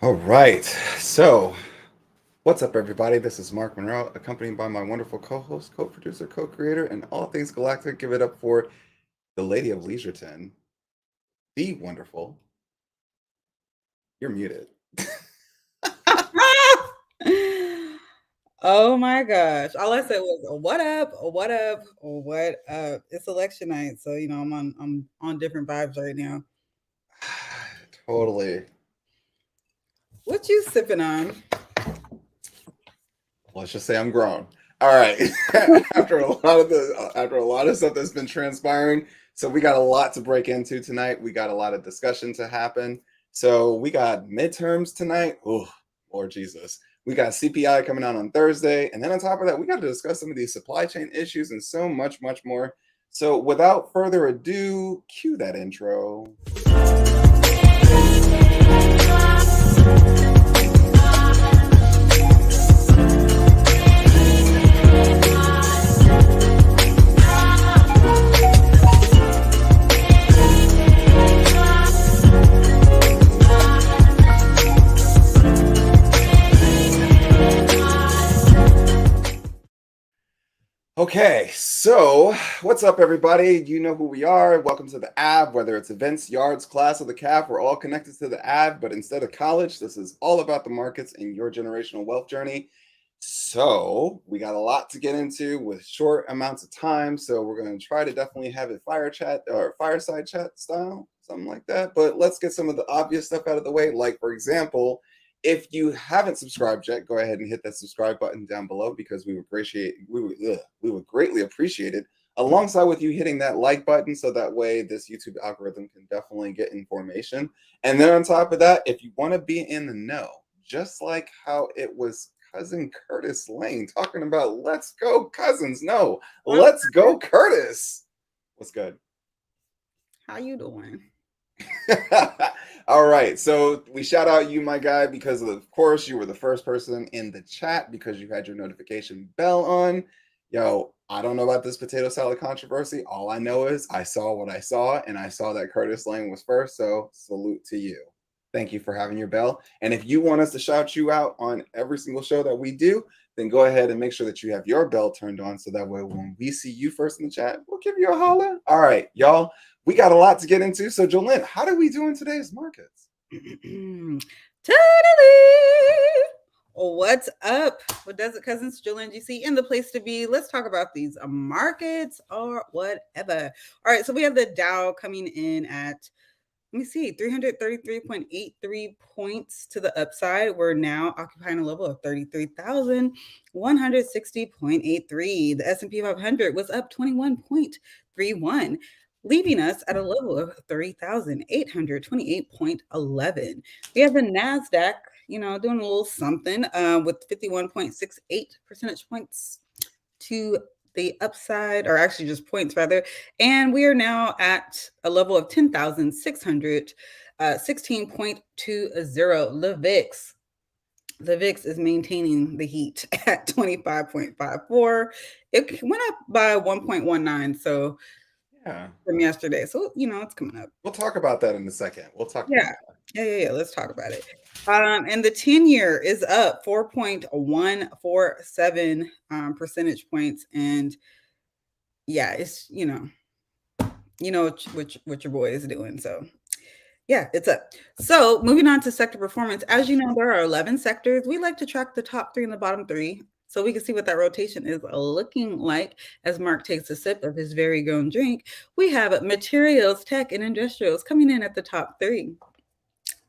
All right. So, what's up, everybody? This is Mark Monroe, accompanied by my wonderful co host, co producer, co creator, and all things galactic. Give it up for the Lady of Leisureton, the wonderful. You're muted. Oh my gosh. All I said was what up, what up, what up. It's election night, so I'm on different vibes right now. Totally. What you sipping on? Let's just say I'm grown. All right. After a lot of stuff that's been transpiring, so we got a lot to break into tonight. We got a lot of discussion to happen. So we got midterms tonight. Oh, Lord Jesus. We got CPI coming out on Thursday, and then on top of that, we got to discuss some of these supply chain issues and so much, much more. So without further ado, cue that intro. Okay, so what's up, everybody? You know who we are. Welcome to the AB. Whether it's events, yards, class, or the CAF, we're all connected to the AB. But instead of college, this is all about the markets and your generational wealth journey. So we got a lot to get into with short amounts of time. So we're going to try to definitely have it fire chat or fireside chat style, something like that. But let's get some of the obvious stuff out of the way. Like, for example, if you haven't subscribed yet, go ahead and hit that subscribe button down below because we would greatly appreciate it. Alongside with you hitting that like button, so that way this YouTube algorithm can definitely get information. And then on top of that, if you want to be in the know, just like how it was cousin Curtis Lane talking about let's go cousins. No, I'm let's go Curtis. What's good? How you doing? All right. So we shout out you, my guy, because of course you were the first person in the chat because you had your notification bell on. Yo, I don't know about this potato salad controversy. All I know is I saw what I saw and I saw that Curtis Lane was first. So salute to you. Thank you for having your bell. And if you want us to shout you out on every single show that we do, then go ahead and make sure that you have your bell turned on so that way when we see you first in the chat, we'll give you a holler. All right, y'all. We got a lot to get into. So, Jolene, how do we do in today's markets? Totally. What's up? What does it, cousins? Julian GC in the place to be. Let's talk about these markets or whatever. All right, so we have the Dow coming in at, let me see, 333.83 points to the upside. We're now occupying a level of 33,160.83. The S&P 500 was up 21.31, leaving us at a level of 30,828.11. We have the NASDAQ, doing a little something with 51.68 percentage points to the upside, or actually just points rather. And we are now at a level of 10,600, 16.20. The VIX is maintaining the heat at 25.54. It went up by 1.19. So Yeah. from yesterday. So, it's coming up. We'll talk about that in a second. We'll talk about Yeah. that. Yeah. Let's talk about it. And the 10-year is up 4.147 percentage points. And yeah, it's what your boy is doing. So yeah, it's up. So moving on to sector performance. As you know, there are 11 sectors. We like to track the top three and the bottom three so we can see what that rotation is looking like as Mark takes a sip of his very own drink. We have materials, tech, and industrials coming in at the top three,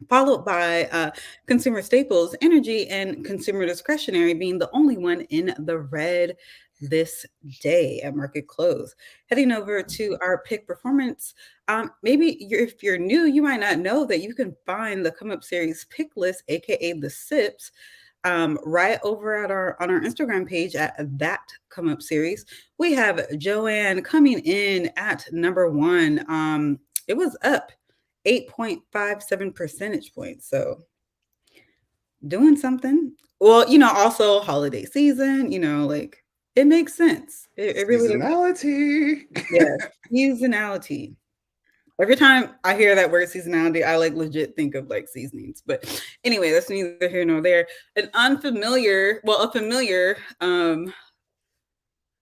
followed by consumer staples, energy, and consumer discretionary being the only one in the red this day at market close. Heading over to our pick performance, if you're new, you might not know that you can find the Come Up Series pick list, aka the SIPs, right over at our Instagram page at that Come Up Series. We have Joanne coming in at number one. It was up 8.57 percentage points. So doing something. Well, also holiday season, like it makes sense. It really does. Seasonality. Yeah. Seasonality. Every time I hear that word seasonality, I like legit think of like seasonings. But anyway, that's neither here nor there. A familiar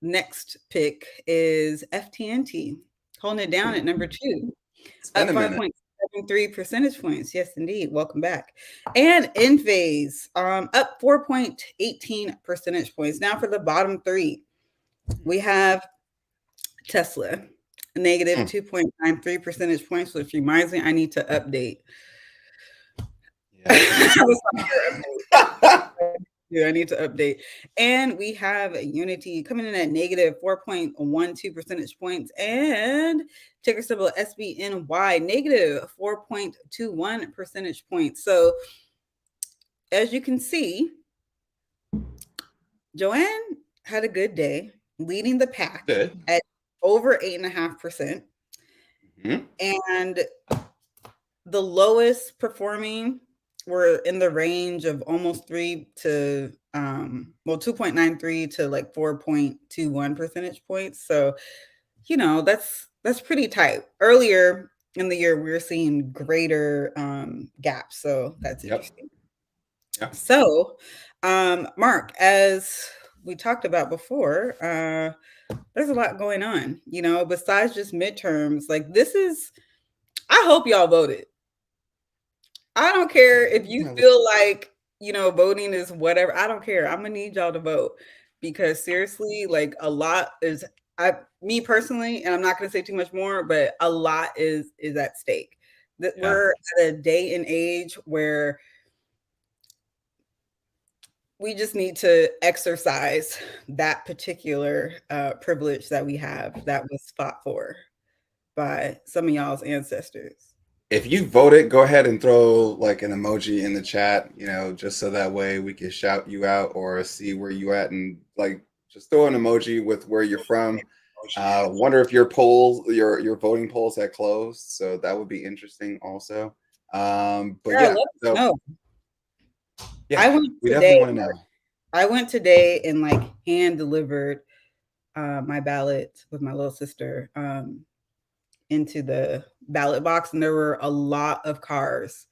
next pick is FTNT, holding it down at number 2, It's been up a minute. 5.73 percentage points. Yes, indeed. Welcome back. And Enphase, up 4.18 percentage points. Now for the bottom 3, we have Tesla, negative 2.93 percentage points, which reminds me I need to update. Yeah, Yeah, I need to update. And we have Unity coming in at negative 4.12 percentage points, and ticker symbol SBNY, negative 4.21 percentage points. So as you can see, Joanne had a good day, leading the pack Good. at over 8.5%. Mhm. And the lowest performing were in the range of almost 2.93 to like 4.21 percentage points. So, that's pretty tight. Earlier in the year, we were seeing greater gaps. So that's Yep. interesting. Yeah. So, Mark, as we talked about before, there's a lot going on, besides just midterms. Like, I hope y'all voted. I don't care if you feel like, voting is whatever. I don't care. I'm gonna need y'all to vote, because seriously, like, a lot is me personally, and I'm not gonna say too much more, but a lot is at stake. That Yeah. we're at a day and age where we just need to exercise that particular privilege that we have, that was fought for by some of y'all's ancestors. If you voted, go ahead and throw like an emoji in the chat, just so that way we can shout you out or see where you at, and like just throw an emoji with where you're from. Wonder if your voting polls had closed, so that would be interesting also. But Girl, yeah, let us so know. yeah, I went we today. definitely want to know. I went today and like hand delivered my ballot with my little sister into the ballot box, and there were a lot of cars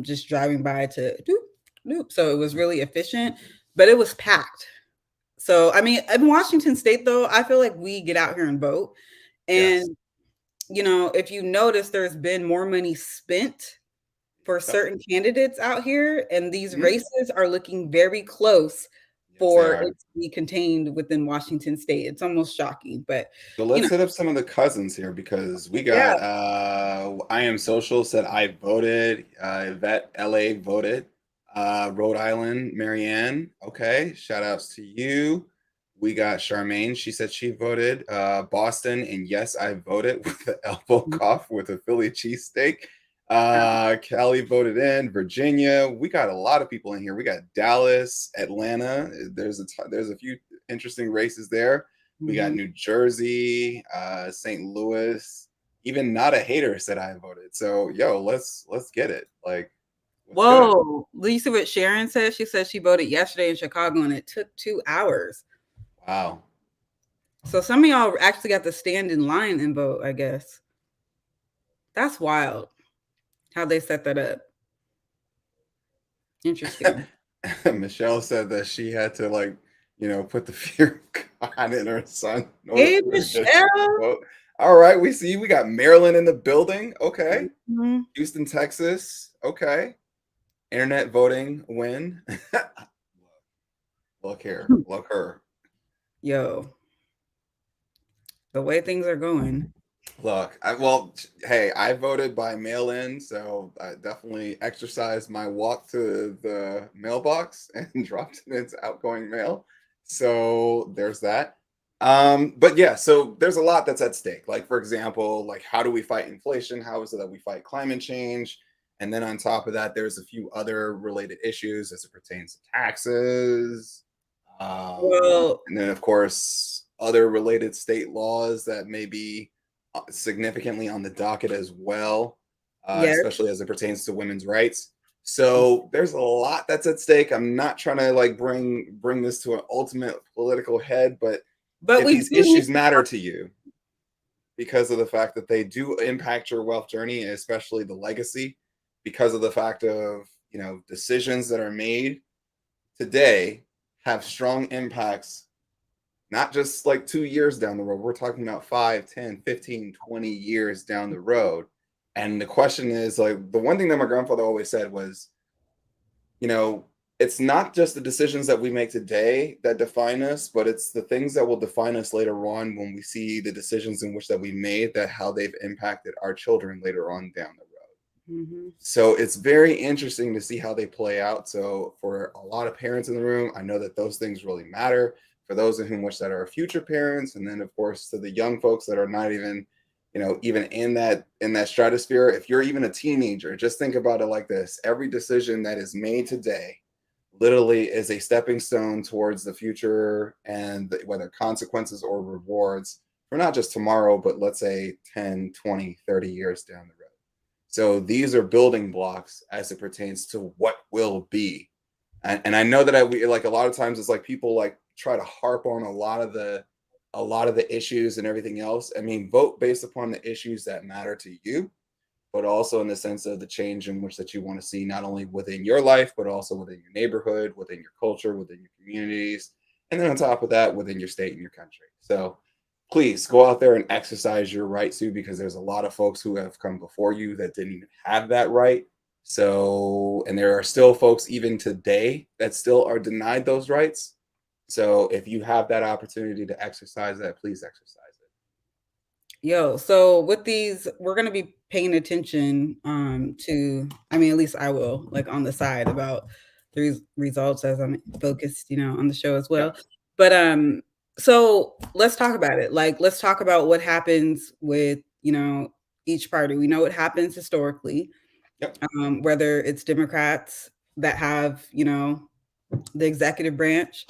just driving by to doop, doop. So it was really efficient, but it was packed. So I mean, in Washington State, though, I feel like we get out here and vote, Yes. and if you notice, there's been more money spent for Yep. certain candidates out here, and these Mhm. races are looking very close Yes, they for are. it to be contained within Washington State. It's almost shocking, but So you know, let's hit up some of the cousins here, because we yeah. got I am social said I voted, Yvette LA voted, Rhode Island, Marianne, okay, shout outs to you. We got Charmaine, she said she voted, Boston, and yes, I voted with the elbow cough with a Philly cheesesteak. Kelly voted in, Virginia. We got a lot of people in here. We got Dallas, Atlanta. There's a few interesting races there. We got Mhm. New Jersey, St. Louis. Even Not a Hater said I voted. So let's get it. Like, what's good? Whoa. Do you see what Sharon said? She said she voted yesterday in Chicago and it took 2 hours. Wow. So some of y'all actually got to stand in line and vote, I guess. That's wild how they set that up. Interesting. Michelle said that she had to put the fear of God in her son in order Hey, for her to Michelle. vote. All right, we got Maryland in the building. Okay. Mhm. Houston, Texas. Okay. Internet voting win. Look here. Look her. Yo, the way things are going. Look, hey, I voted by mail-in, so I definitely exercised my walk to the mailbox and dropped it into outgoing mail. So there's that. But yeah, so there's a lot that's at stake. Like, for example, like, how do we fight inflation? How is it that we fight climate change? And then on top of that, there's a few other related issues as it pertains to taxes. Well, And then, of course, other related state laws that may be significantly on the docket as well, yes, especially as it pertains to women's rights. So there's a lot that's at stake. I'm not trying to like bring this to an ultimate political head, but but if we these do need issues matter to you, because of the fact that they do impact your wealth journey, especially the legacy, because of the fact of, decisions that are made today have strong impacts, not just like 2 years down the road. We're talking about 5, 10, 15, 20 years down the road. And the question is, like, the one thing that my grandfather always said was, you know, it's not just the decisions that we make today that define us, but it's the things that will define us later on when we see the decisions in which that we made, that how they've impacted our children later on down the road. Mm-hmm. So it's very interesting to see how they play out. So for a lot of parents in the room, I know that those things really matter. For those of whom which that are future parents, and then of course to the young folks that are not even, even in that stratosphere. If you're even a teenager, just think about it like this: every decision that is made today literally is a stepping stone towards the future, and whether consequences or rewards for not just tomorrow, but let's say 10, 20, 30 years down the road. So these are building blocks as it pertains to what will be. And I know that we like a lot of times it's like people like try to harp on a lot of the issues and everything else. I mean, vote based upon the issues that matter to you, but also in the sense of the change in which that you want to see, not only within your life, but also within your neighborhood, within your culture, within your communities, and then on top of that, within your state and your country. So please go out there and exercise your right to, because there's a lot of folks who have come before you that didn't even have that right. So, and there are still folks even today that still are denied those rights. So if you have that opportunity to exercise that, please exercise it. Yo, so with these, we're gonna be paying attention to, I mean, at least I will, like on the side about the results as I'm focused, on the show as well. Yep. But so let's talk about it. Like, let's talk about what happens with, each party. We know what happens historically, Yep. whether it's Democrats that have, the executive branch,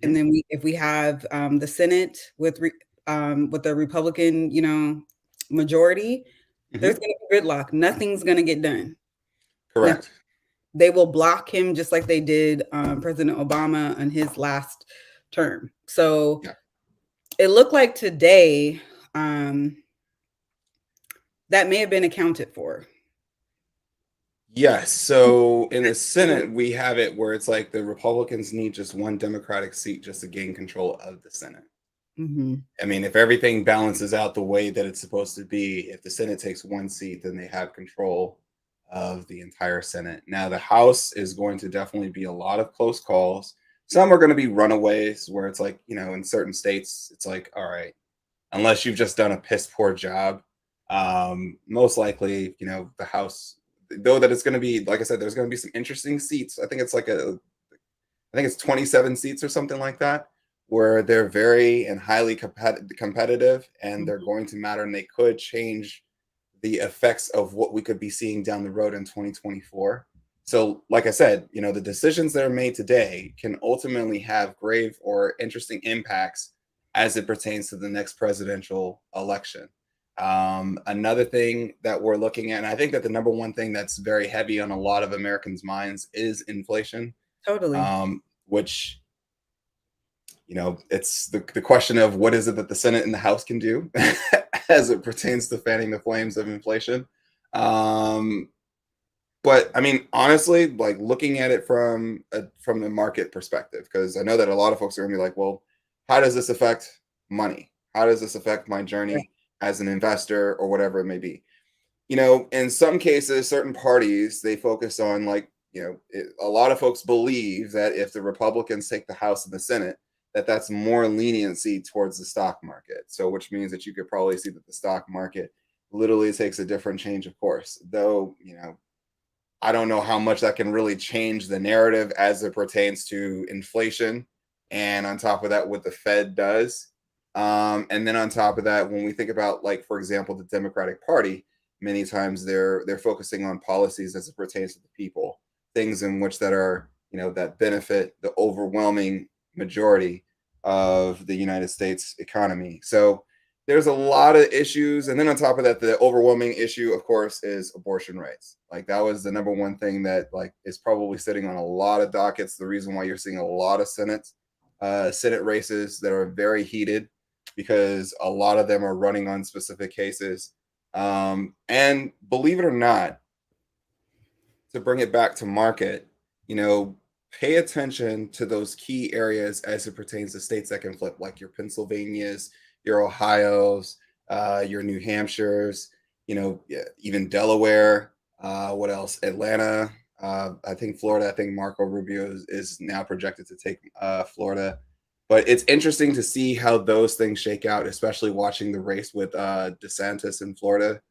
and Hmm. then if we have the Senate with the Republican, majority, there's Hmm. going to be gridlock. Nothing's going to get done. Nothing. Correct. They will block him just like they did President Obama in his last term. So Yeah. it looked like today um, that may have been accounted for. Yes. So in the Senate, we have it where it's like the Republicans need just one Democratic seat just to gain control of the Senate. Mm-hmm. I mean, if everything balances out the way that it's supposed to be, if the Senate takes one seat, then they have control of the entire Senate. Now, the House is going to definitely be a lot of close calls. Some are going to be runaways where it's like, in certain states, it's like, all right, unless you've just done a piss poor job, most likely, the House, though that it's going to be, like I said, there's going to be some interesting seats. I think it's 27 seats or something like that, where they're very and highly competitive, and they're going to matter, and they could change the effects of what we could be seeing down the road in 2024. So, like I said, the decisions that are made today can ultimately have grave or interesting impacts as it pertains to the next presidential election. Another thing that we're looking at, and I think that the number one thing that's very heavy on a lot of Americans' minds is inflation, Totally. which it's the question of what is it that the Senate and the House can do as it pertains to fanning the flames of inflation. Um, but I mean, honestly, like looking at it from the market perspective, because I know that a lot of folks are gonna be like, well, how does this affect money? How does this affect my Right. journey as an investor or whatever it may be? In some cases, certain parties, they focus on like, a lot of folks believe that if the Republicans take the House and the Senate, that that's more leniency towards the stock market. So, which means that you could probably see that the stock market literally takes a different change of course. Though, I don't know how much that can really change the narrative as it pertains to inflation. And on top of that, what the Fed does. And then on top of that, when we think about, like, for example, the Democratic Party, many times they're focusing on policies as it pertains to the people, things in which that are, that benefit the overwhelming majority of the United States economy. So there's a lot of issues. And then on top of that, the overwhelming issue, of course, is abortion rights. Like that was the number one thing that like is probably sitting on a lot of dockets. The reason why you're seeing a lot of Senate races that are very heated. because a lot of them are running on specific cases. And believe it or not, to bring it back to market, pay attention to those key areas as it pertains to states that can flip, like your Pennsylvanias, your Ohio's, your New Hampshire's, even Delaware. What else? Atlanta. I think Florida. I think Marco Rubio is now projected to take Florida. But it's interesting to see how those things shake out, especially watching the race with DeSantis in Florida,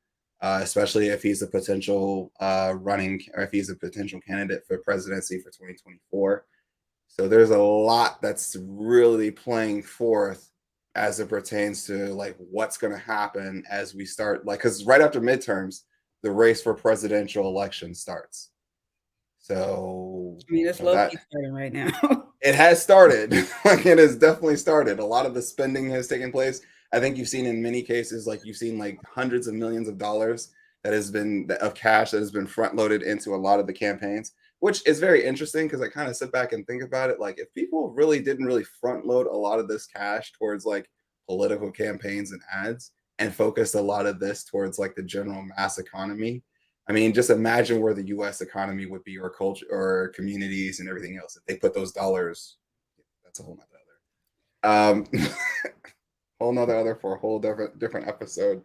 especially if he's a potential running or if he's a potential candidate for presidency for 2024. So there's a lot that's really playing forth as it pertains to like what's going to happen as we start, like, because right after midterms, the race for presidential election starts. So I mean, it's low-key starting right now. It has started. Like, it has definitely started. A lot of the spending has taken place. I think you've seen in many cases, like you've seen like hundreds of millions of dollars that has been of cash that has been front loaded into a lot of the campaigns, which is very interesting because I kind of sit back and think about it. Like, if people really didn't really front load a lot of this cash towards like political campaigns and ads and focused a lot of this towards like the general mass economy, I mean, just imagine where the U.S. economy would be, or culture, or communities, and everything else if they put those dollars. That's a whole nother whole nother other for a whole different episode.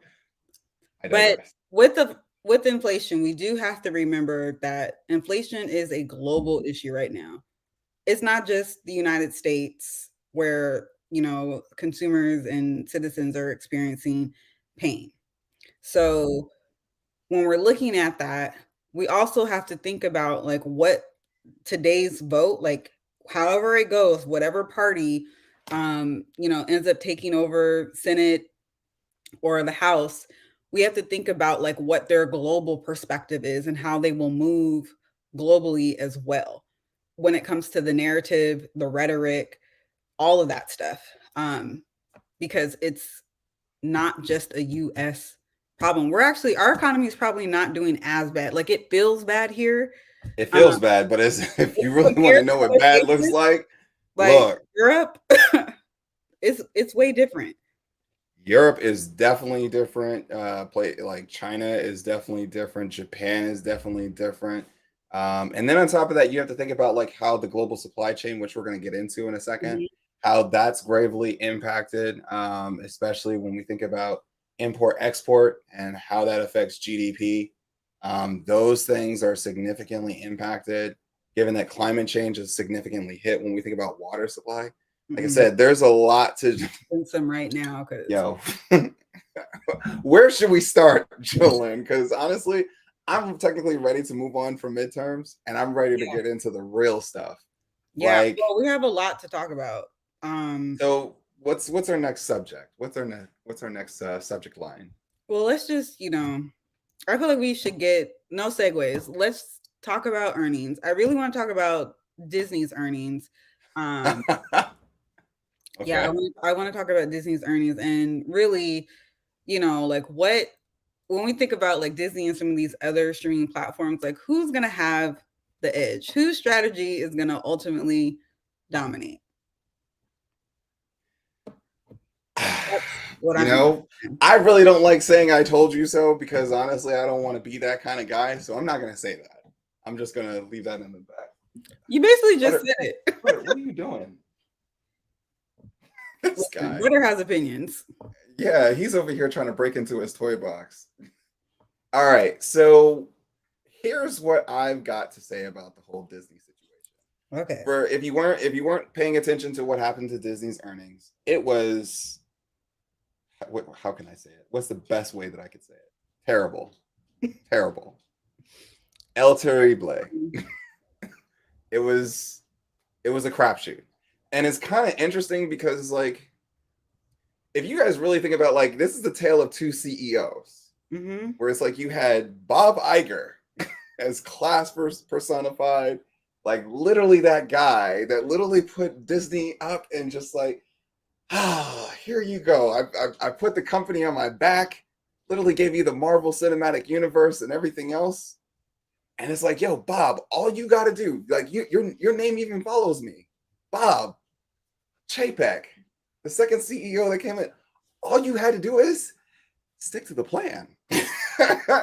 But with inflation, we do have to remember that inflation is a global issue right now. It's not just the United States where consumers and citizens are experiencing pain. So when we're looking at that, we also have to think about like what today's vote, like however it goes, whatever party ends up taking over Senate or the House, we have to think about like what their global perspective is and how they will move globally as well when it comes to the narrative, the rhetoric, all of that stuff. Because it's not just a US problem. Our economy is probably not doing as bad. Like, it feels bad here. It feels bad, but if you really want to know what bad looks like look, Europe, it's way different. Europe is definitely different. Like China is definitely different. Japan is definitely different. And then on top of that, you have to think about like how the global supply chain, which we're going to get into in a second, how that's gravely impacted, especially when we think about import export and how that affects GDP. Those things are significantly impacted, given that climate change is significantly hit when we think about water supply. Like I said, there's a lot to some right now. Where should we start, Jolyn? Because honestly, I'm technically ready to move on from midterms, and I'm ready to get into the real stuff. Yeah, well, we have a lot to talk about. So what's our next subject? What's our next subject line? Well, let's just I feel like we should get no segues. Let's talk about earnings. I really want to talk about Disney's earnings. Okay. Yeah, I want to talk about Disney's earnings and really, like when we think about like Disney and some of these other streaming platforms, like who's going to have the edge? Whose strategy is going to ultimately dominate? I really don't like saying I told you so, because honestly, I don't want to be that kind of guy. So I'm not going to say that. I'm just going to leave that in the back. You basically just said it. What are you doing? This guy. Butter has opinions. Yeah, he's over here trying to break into his toy box. All right, so here's what I've got to say about the whole Disney situation. Okay. For if you weren't paying attention to what happened to Disney's earnings, it was, how can I say it? What's the best way that I could say it? Terrible. Terrible. El terrible. It was a crapshoot. And it's kind of interesting because, like, if you guys really think about, like, this is the tale of two CEOs, where it's like you had Bob Iger as class personified, like literally that guy that literally put Disney up and just like, here you go. I put the company on my back, literally gave you the Marvel Cinematic Universe and everything else. And it's like, yo, Bob, all you got to do, like, your name even follows me. Bob Chapek, the second CEO that came in, all you had to do is stick to the plan.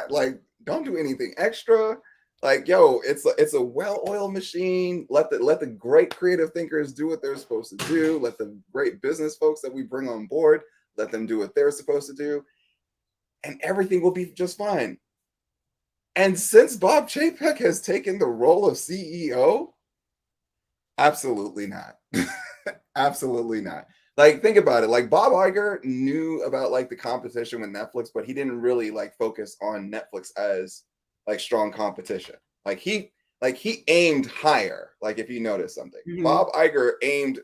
Like, don't do anything extra. Like, yo, it's a well-oiled machine. Let the great creative thinkers do what they're supposed to do. Let the great business folks that we bring on board, let them do what they're supposed to do, and everything will be just fine. And since Bob Chapek has taken the role of CEO, absolutely not. Absolutely not. Like, think about it. Like, Bob Iger knew about like the competition with Netflix, but he didn't really like focus on Netflix as like strong competition. Like he aimed higher. Like, if you notice something, Bob Iger aimed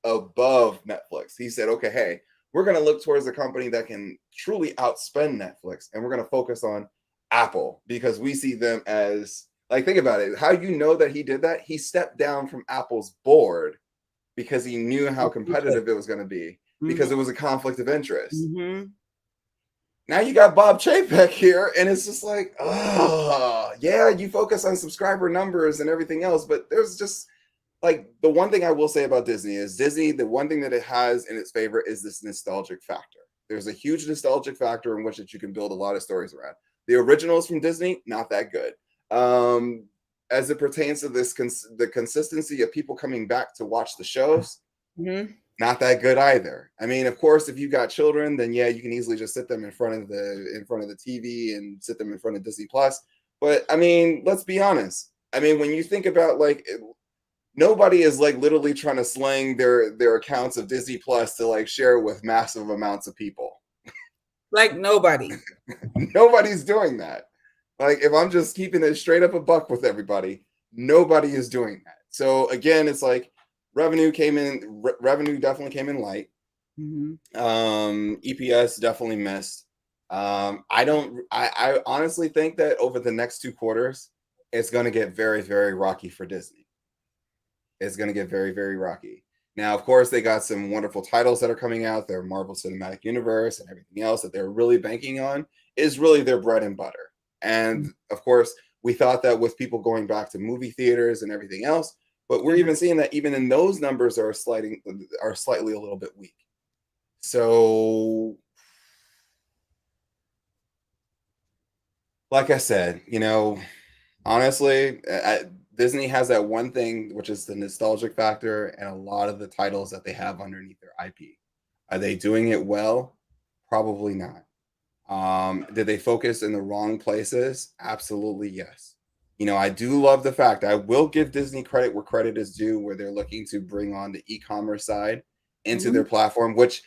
above Netflix. He said, okay, hey, we're going to look towards a company that can truly outspend Netflix, and we're going to focus on Apple because we see them as, like, think about it. How you know that he did that? He stepped down from Apple's board because he knew how competitive it was going to be, because it was a conflict of interest. Now you got Bob Chapek here, and it's just like, oh, yeah, you focus on subscriber numbers and everything else, but there's just, like, the one thing I will say about Disney is the one thing that it has in its favor is this nostalgic factor. There's a huge nostalgic factor in which that you can build a lot of stories around. The originals from Disney, not that good. As it pertains to the consistency of people coming back to watch the shows, not that good either. I mean, of course, if you got children, then yeah, you can easily just sit them in front of the TV and sit them in front of Disney Plus. But I mean, let's be honest. I mean, when you think about, like, nobody is like literally trying to slang their accounts of Disney Plus to like share with massive amounts of people. Like, nobody. Nobody's doing that. Like, if I'm just keeping it straight up a buck with everybody, nobody is doing that. So again, it's like revenue definitely came in light. EPS definitely missed. I honestly think that over the next 2 quarters, it's going to get very, very rocky for Disney. It's going to get very, very rocky. Now, of course, they got some wonderful titles that are coming out. Their Marvel Cinematic Universe and everything else that they're really banking on is really their bread and butter. And of course, we thought that with people going back to movie theaters and everything else, but we're even seeing that even in those numbers are slightly a little bit weak. So, like I said, honestly, Disney has that one thing, which is the nostalgic factor, and a lot of the titles that they have underneath their IP. Are they doing it well? Probably not. Did they focus in the wrong places? Absolutely, yes. I do love the fact, I will give Disney credit where credit is due, where they're looking to bring on the e-commerce side into their platform, which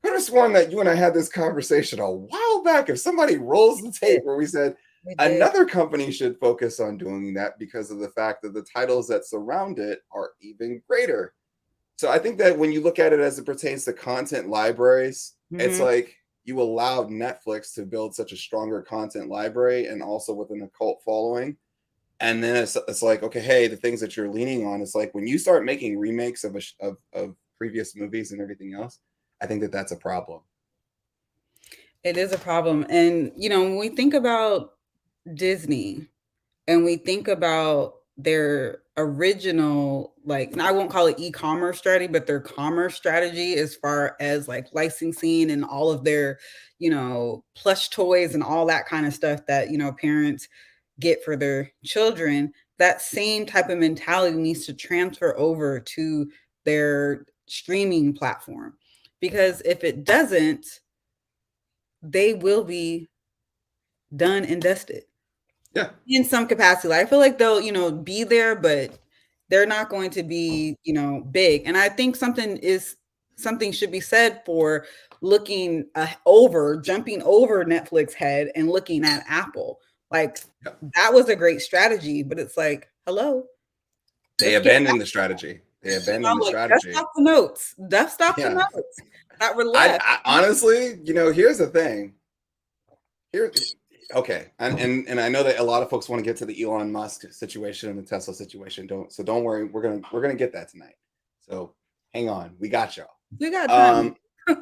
I could have sworn that you and I had this conversation a while back. If somebody rolls the tape where we said another company should focus on doing that because of the fact that the titles that surround it are even greater. So I think that when you look at it as it pertains to content libraries, it's like you allowed Netflix to build such a stronger content library and also within a cult following. And then it's like, okay, hey, the things that you're leaning on, it's like when you start making remakes of previous movies and everything else, I think that that's a problem. It is a problem. And, when we think about Disney and we think about their original, like, I won't call it e-commerce strategy, but their commerce strategy as far as like licensing and all of their, plush toys and all that kind of stuff that, parents get for their children, that same type of mentality needs to transfer over to their streaming platform. Because if it doesn't, they will be done and dusted. Yeah. In some capacity. I feel like they'll, be there, but they're not going to be, big. And I think something should be said for looking jumping over Netflix head and looking at Apple. Like, that was a great strategy, but it's like, hello. They abandoned the strategy. Dust off the notes. Dust off the notes that were left. I honestly, here's the thing. Okay, and I know that a lot of folks want to get to the Elon Musk situation and the Tesla situation. Don't worry, we're gonna get that tonight. So hang on, we got y'all. We got time.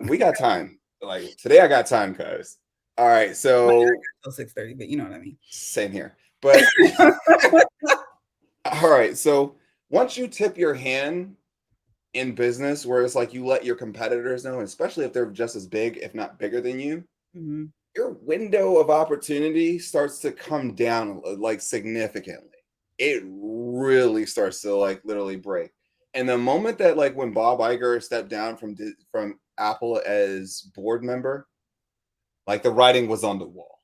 We got time. Like, today, I got time, cuz. All right, so till 6:30, but you know what I mean. Same here, but all right. So once you tip your hand in business where it's like you let your competitors know, especially if they're just as big, if not bigger than you, Mhm. your window of opportunity starts to come down like significantly. It really starts to like literally break. And the moment that like when Bob Iger stepped down from Apple as board member, like the writing was on the wall.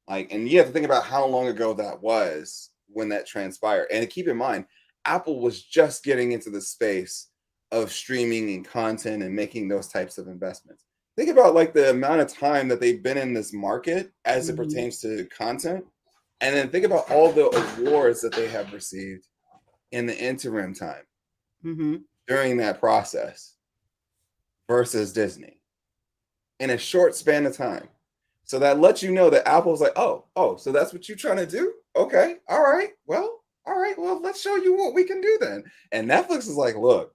Like, and you have to think about how long ago that was when that transpired. And keep in mind, Apple was just getting into the space of streaming and content and making those types of investments. Think about like the amount of time that they've been in this market as it Mhm. pertains to content. And then think about all the awards that they have received in the interim time Mhm. during that process versus Disney in a short span of time. So that lets you know that Apple's like, so that's what you're trying to do? Okay, all right, well, let's show you what we can do then. And Netflix is like, look,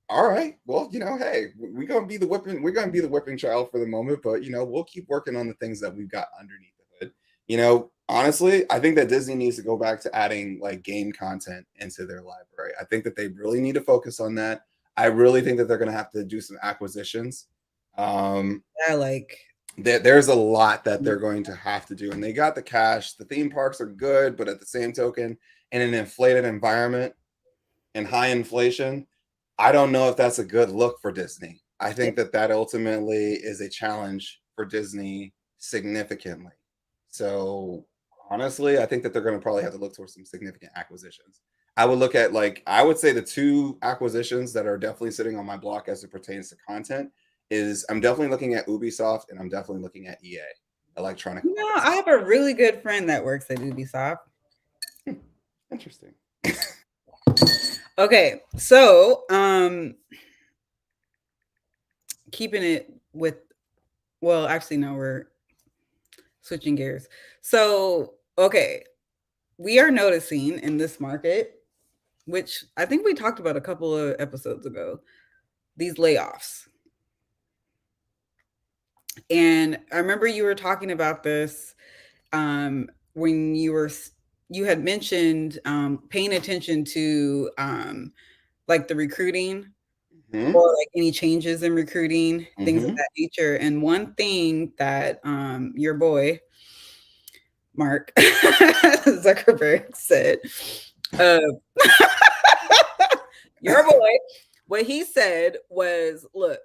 all right, well, hey, we're gonna be the whipping child for the moment, but we'll keep working on the things that we've got underneath the hood. Honestly, I think that Disney needs to go back to adding like game content into their library. I think that they really need to focus on that. I really think that they're gonna have to do some acquisitions. Yeah, like There's a lot that they're going to have to do, and they got the cash. The theme parks are good, but at the same token, in an inflated environment and high inflation, I don't know if that's a good look for Disney. I yeah. think that that ultimately is a challenge for Disney significantly. So honestly, I think that they're going to probably have to look towards some significant acquisitions. I would look at I would say the two acquisitions that are definitely sitting on my block as it pertains to content is I'm definitely looking at Ubisoft and I'm definitely looking at EA, Electronic I Arts. have a really good friend that works at Ubisoft. Interesting. Okay, so keeping it with well, actually no, we're switching gears. So, okay, we are noticing in this market, which I think we talked about a couple of episodes ago, these layoffs. And I remember you were talking about this when you had mentioned paying attention to like the recruiting Hmm. or like any changes in recruiting, things of Hmm. that nature. And one thing that your boy Mark Zuckerberg said, uh, your boy, what he said was, "Look,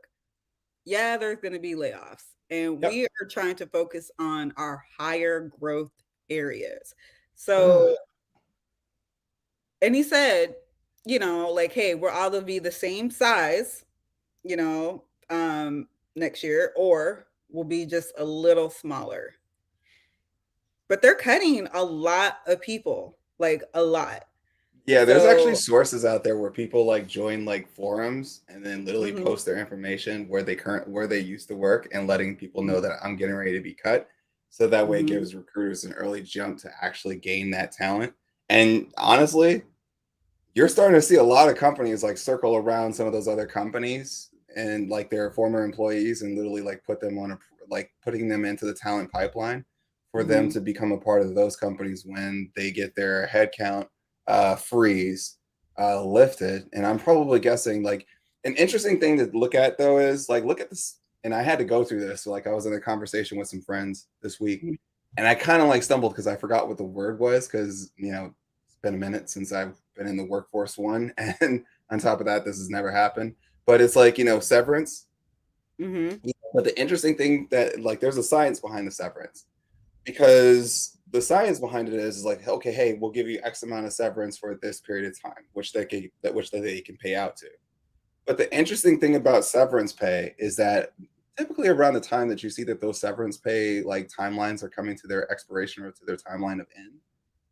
yeah, there's going to be layoffs, and Yep. we are trying to focus on our higher growth areas." So, and he said, like, hey, we'll either be the same size, you know, next year, or we'll be just a little smaller. But they're cutting a lot of people, like a lot. Yeah, there's actually So, sources out there where people like join like forums and then literally mhm, post their information where they used to work and letting people mhm, know that I'm getting ready to be cut. So that way it mhm, gives recruiters an early jump to actually gain that talent. And honestly, you're starting to see a lot of companies like circle around some of those other companies and like their former employees and literally like putting them into the talent pipeline for them mhm. to become a part of those companies when they get their headcount freeze lifted. And I'm probably guessing like an interesting thing to look at though is like look at this. And I had to go through this. So like I was in a conversation with some friends this week, Mhm. and I kind of like stumbled because I forgot what the word was because it's been a minute since I've been in the workforce one, and on top of that, this has never happened. But it's like severance. Mhm. But the interesting thing that like there's a science behind the severance because the science behind it is like okay, hey, we'll give you X amount of severance for this period of time, which they can pay out to. But the interesting thing about severance pay is that typically around the time that you see that those severance pay like timelines are coming to their expiration or to their timeline of end,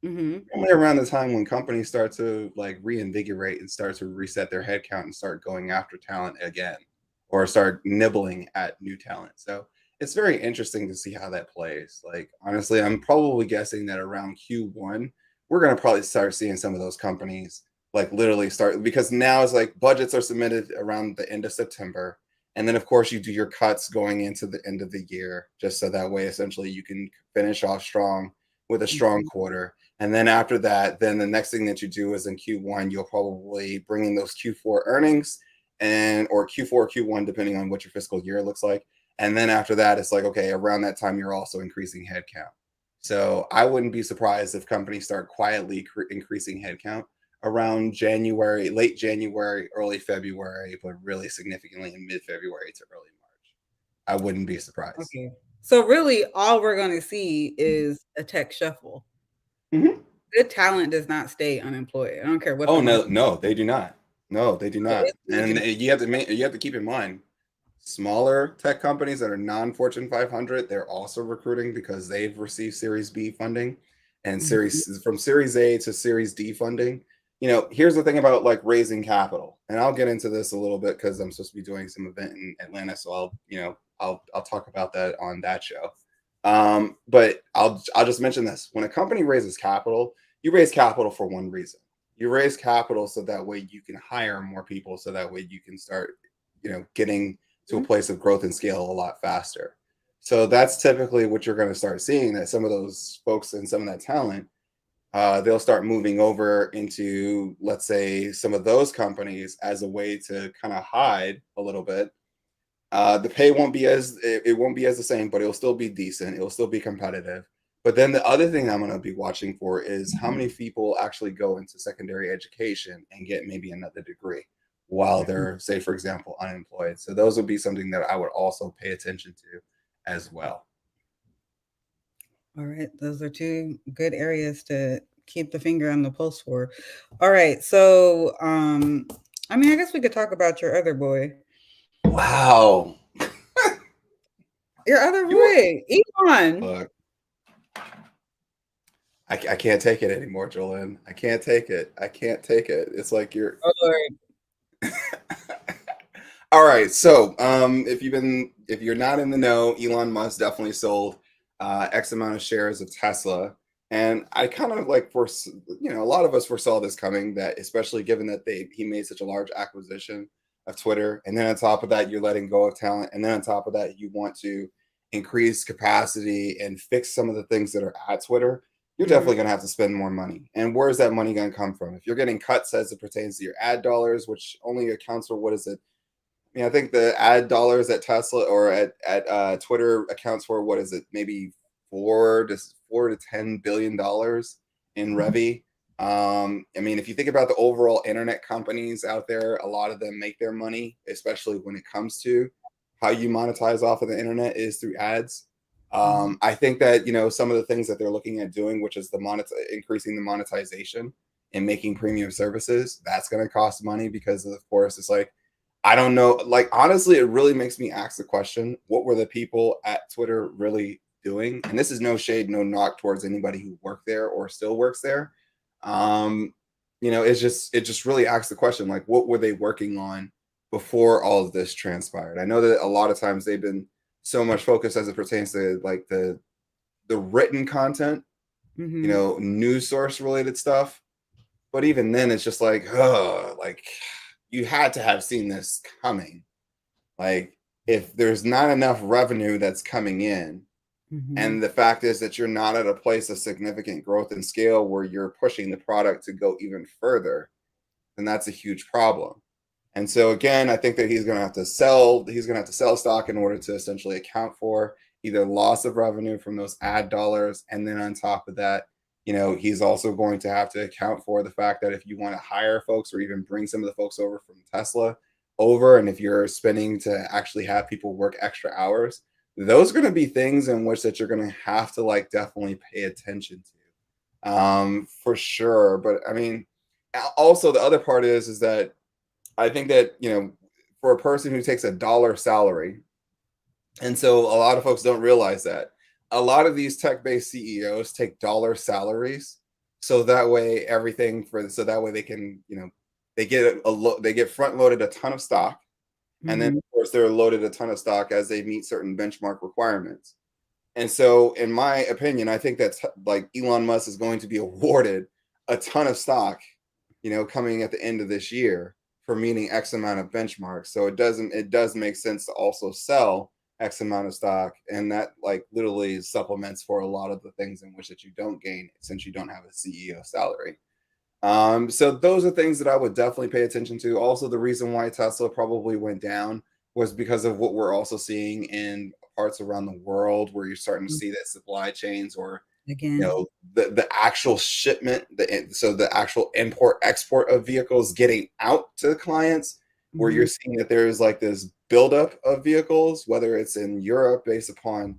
Mhm. only around the time when companies start to like reinvigorate and start to reset their headcount and start going after talent again or start nibbling at new talent. So it's very interesting to see how that plays. Like honestly, I'm probably guessing that around Q1, we're gonna probably start seeing some of those companies like literally start because now it's like budgets are submitted around the end of September. And then of course you do your cuts going into the end of the year, just so that way essentially you can finish off strong with a strong Mhm. quarter And then after that, then the next thing that you do is in Q1, you'll probably bring in those Q4 earnings and or Q4, Q1, depending on what your fiscal year looks like. And then after that, it's like, okay, around that time, you're also increasing headcount. So I wouldn't be surprised if companies start quietly increasing headcount around January, late January, early February, but really significantly in mid-February to early March. I wouldn't be surprised. Okay. So really, all we're going to see is a tech shuffle. Mm-hmm. Good talent does not stay unemployed. I don't care what Oh the no, market. no, they do not. No, they do So not. it's And looking. you have to keep in mind, smaller tech companies that are non-Fortune 500, they're also recruiting because they've received Series B funding and Mhm. series from Series A to Series D funding. Here's the thing about like raising capital, and I'll get into this a little bit because I'm supposed to be doing some event in Atlanta, so I'll talk about that on that show. But I'll just mention this: when a company raises capital, you raise capital for one reason. You raise capital so that way you can hire more people, so that way you can start, getting to a place of growth and scale a lot faster. So that's typically what you're going to start seeing, that some of those folks and some of that talent, they'll start moving over into, let's say, some of those companies as a way to kind of hide a little bit. The pay won't be it won't be as the same, but it'll still be decent. It'll still be competitive. But then the other thing I'm going to be watching for is how many people actually go into secondary education and get maybe another degree while they're, say, for example, unemployed. So those would be something that I would also pay attention to as well. All right, those are two good areas to keep the finger on the pulse for. All right, so I mean, I guess we could talk about your other boy. Wow. Your other You want, boy, Elon. look, I can't take it anymore, Jolene. I can't take it. I can't take it. It's like you're Oh, Lord. All right. So, if you're not in the know, Elon Musk definitely sold X amount of shares of Tesla, and I kind of like a lot of us foresaw this coming. That especially given that he made such a large acquisition of Twitter, and then on top of that, you're letting go of talent, and then on top of that, you want to increase capacity and fix some of the things that are at Twitter. You're Mhm. definitely going to have to spend more money. And where's that money going to come from? If you're getting cuts as it pertains to your ad dollars, which only accounts for, what is it? I mean, I think the ad dollars at Tesla or at Twitter accounts for, what is it? Maybe four to $10 billion in Revy. I mean, if you think about the overall internet companies out there, a lot of them make their money, especially when it comes to how you monetize off of the internet, is through ads. Mhm. I think that some of the things that they're looking at doing, which is increasing the monetization and making premium services, that's going to cost money because of course it's like, I don't know. Like, honestly, it really makes me ask the question, what were the people at Twitter really doing? And this is no shade, no knock towards anybody who worked there or still works there. Um, it just really asks the question, like, what were they working on before all of this transpired? I know that a lot of times they've been so much focused as it pertains to like the written content, Mhm. news source related stuff. But even then, it's just like, oh, like you had to have seen this coming. Like, if there's not enough revenue that's coming in, Mhm. and the fact is that you're not at a place of significant growth and scale where you're pushing the product to go even further, then that's a huge problem. And so again, I think that he's going to have to sell stock in order to essentially account for either loss of revenue from those ad dollars. And then on top of that, he's also going to have to account for the fact that if you want to hire folks or even bring some of the folks over from Tesla over, and if you're spending to actually have people work extra hours, those are going to be things in which that you're going to have to like definitely pay attention to, for sure. But I mean, also the other part is that I think that, for a person who takes a dollar salary, and so a lot of folks don't realize that a lot of these tech-based CEOs take dollar salaries, so that way so that way they can, they get front loaded a ton of stock, and then Mhm. of course they're loaded a ton of stock as they meet certain benchmark requirements. And so, in my opinion, I think that's like Elon Musk is going to be awarded a ton of stock, coming at the end of this year for meeting X amount of benchmarks. So it does make sense to also sell X amount of stock, and that like literally supplements for a lot of the things in which that you don't gain since you don't have a CEO salary. So those are things that I would definitely pay attention to. Also, the reason why Tesla probably went down was because of what we're also seeing in parts around the world where you're starting to see that supply chains or Again. the actual shipment, so the actual import export of vehicles getting out to the clients, where you're seeing that there's like this buildup of vehicles, whether it's in Europe based upon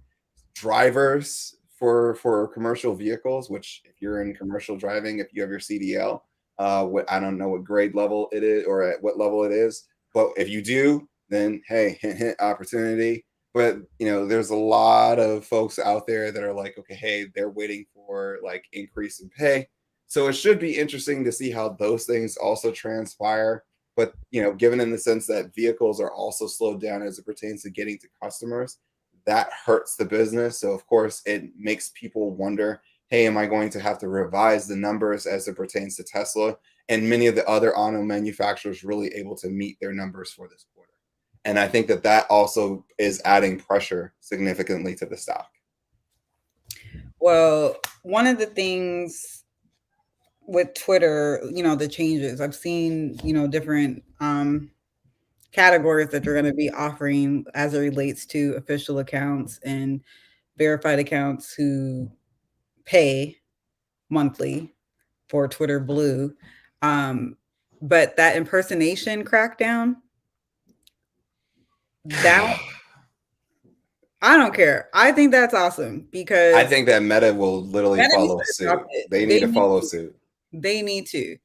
drivers for commercial vehicles, which if you're in commercial driving, if you have your CDL, what I don't know what grade level it is or at what level it is, but if you do, then hey, hint, hint, opportunity. But there's a lot of folks out there that are like, okay, hey, they're waiting for like increase in pay. So it should be interesting to see how those things also transpire. But given in the sense that vehicles are also slowed down as it pertains to getting to customers, that hurts the business. So of course it makes people wonder, hey, am I going to have to revise the numbers as it pertains to Tesla and many of the other auto manufacturers really able to meet their numbers for this quarter? And I think that that also is adding pressure significantly to the stock. Well, one of the things with Twitter, the changes I've seen, different categories that you're going to be offering as it relates to official accounts and verified accounts who pay monthly for Twitter Blue. But that impersonation crackdown, that I don't care. I think that's awesome because I think that Meta will literally Meta needs follow to adopt suit. it. They need to follow suit. They need to.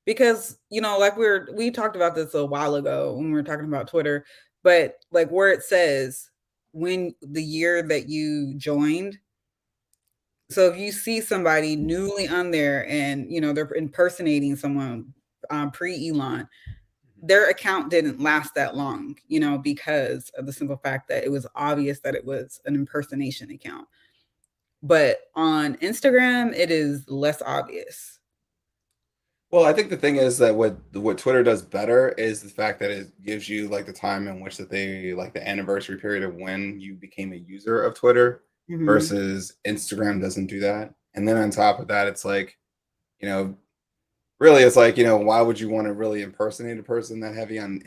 Because, like we talked about this a while ago when we were talking about Twitter, but like where it says when the year that you joined. So if you see somebody newly on there and they're impersonating someone pre-Elon, their account didn't last that long, because of the simple fact that it was obvious that it was an impersonation account. But on Instagram, it is less obvious. Well, I think the thing is that what Twitter does better is the fact that it gives you like the time in which that they like the anniversary period of when you became a user of Twitter Mhm. versus Instagram doesn't do that. And then on top of that, it's like, you know, really it's like, why would you want to really impersonate a person that heavy on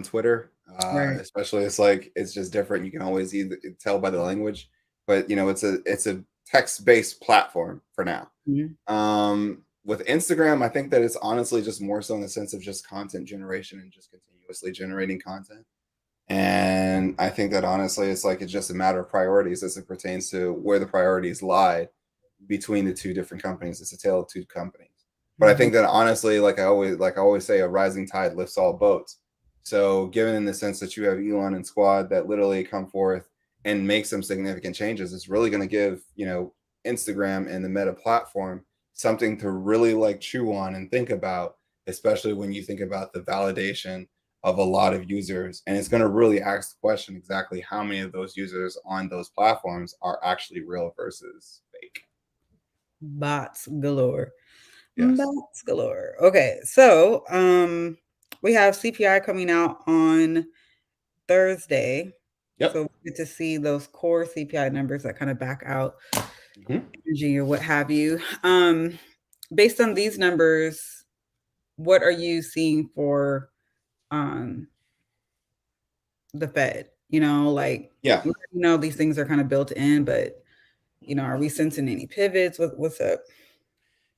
Twitter? Right. Especially it's like it's just different. You can always either tell by the language, but it's a text-based platform for now. Mhm. With Instagram, I think that it's honestly just more so in the sense of just content generation and just continuously generating content. And I think that honestly, it's just a matter of priorities as it pertains to where the priorities lie between the two different companies. It's a tale of two companies. But I Mhm. think that honestly, like I always say, a rising tide lifts all boats. So given in the sense that you have Elon and Squad that literally come forth and make some significant changes, it's really going to give, Instagram and the Meta platform something to really like chew on and think about, especially when you think about the validation of a lot of users. And it's going to really ask the question exactly how many of those users on those platforms are actually real versus fake. Bots galore. Yes. Bots galore. Okay, so we have CPI coming out on Thursday. Yep. So we get to see those core CPI numbers that kind of back out Mhm. energy or what have you. Based on these numbers, what are you seeing for um the Fed? Like Yeah. these things are kind of built in, but are we sensing any pivots? What's up?